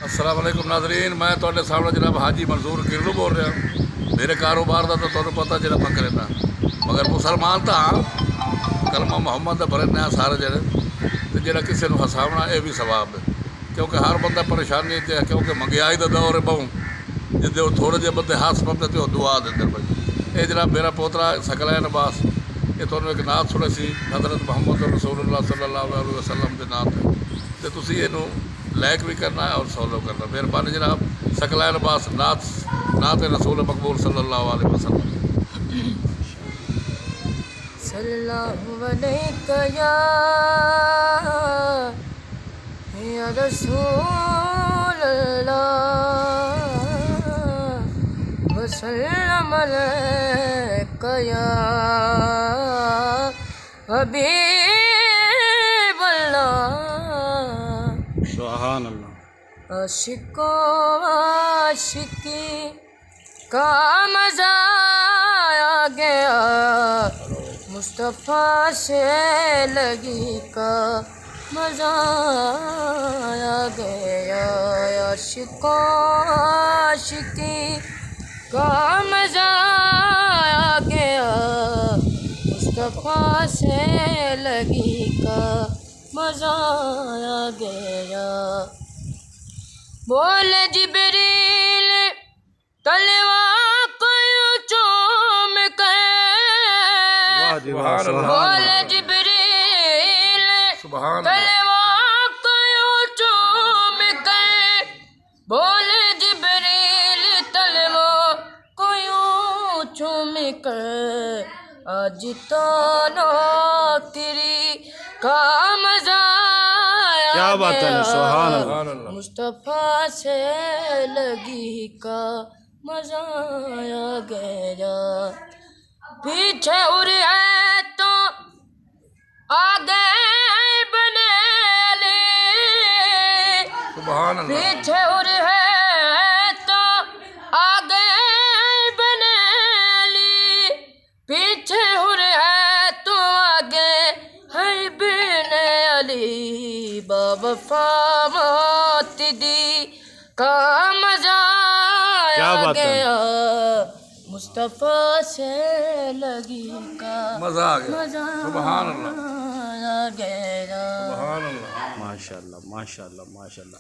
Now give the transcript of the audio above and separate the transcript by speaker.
Speaker 1: السلام علیکم ناظرین، میں تھوڑے سامنے جناب حاجی منظور کرلو بول رہا ہوں۔ میرے کاروبار کا تو تمہیں پتا جڑا میں کرنا، مگر مسلمان تو ہاں، کلمہ محمد کا پڑھنا سارے جڑے تو جڑا کسی کو ہساونا یہ بھی ثواب ہے، کیونکہ ہر بندہ پریشانی ہے، کیونکہ مہنگائی کا دور ہے بہوں جی تھوڑے جہے بندے ہاتھ پڑتے تو دعا دیں بھائی۔ یہ جناب میرا پوترا ثقلین عباس، یہ تمہیں ایک نعت سنے سی حضرت محمد رسول اللہ صلی اللہ علیہ وسلم کے نعت ہے، تو تسی یہ لائک بھی کرنا ہے اور فالو کرنا۔ مہربانی جناب، ثقلین عباس نعت رسول مقبول صلی اللہ علیہ وسلم۔
Speaker 2: صلی اللہ علیہ یا رسول اللہ وسلم علیک یا حبیب اللہ۔
Speaker 3: سبحان اللہ۔
Speaker 2: عاشق و عاشقی کا مزہ آ گیا، مصطفیٰ سے لگی کا مزہ آ گیا، عاشق و عاشقی کا مزہ آ گیا، مصطفیٰ سے لگی کا مزہ آ گیا۔ بولے جبریل تلوار کو یوں چوم کر،
Speaker 1: سبحان اللہ۔
Speaker 2: بولے جبریل
Speaker 1: سبحان اللہ۔
Speaker 2: تلوار کو یوں چوم کر، بولے جبریل تلوار کو یوں چوم کر، آج تو نوکری کا مزہ
Speaker 3: کیا بات ہے، سبحان اللہ۔
Speaker 2: مصطفیٰ سے لگی کا مزہ آ گیا، پیچھے اڑے تو آگے بنے علی،
Speaker 1: سبحان اللہ۔
Speaker 2: پیچھے اڑے تو آگے بنے علی، پیچھے اڑے تو آگے ہے بنے علی، بابا موت دی کا مزہ
Speaker 3: کیا
Speaker 2: آ
Speaker 3: بات ہے۔
Speaker 2: گیا، مصطفیٰ سے لگی کا
Speaker 1: مزہ آ گیا۔
Speaker 2: مزہ
Speaker 1: سبحان اللہ۔
Speaker 2: آ گیا۔
Speaker 1: سبحان اللہ۔
Speaker 3: ماشاء اللہ، ماشاء اللہ، ماشاء اللہ۔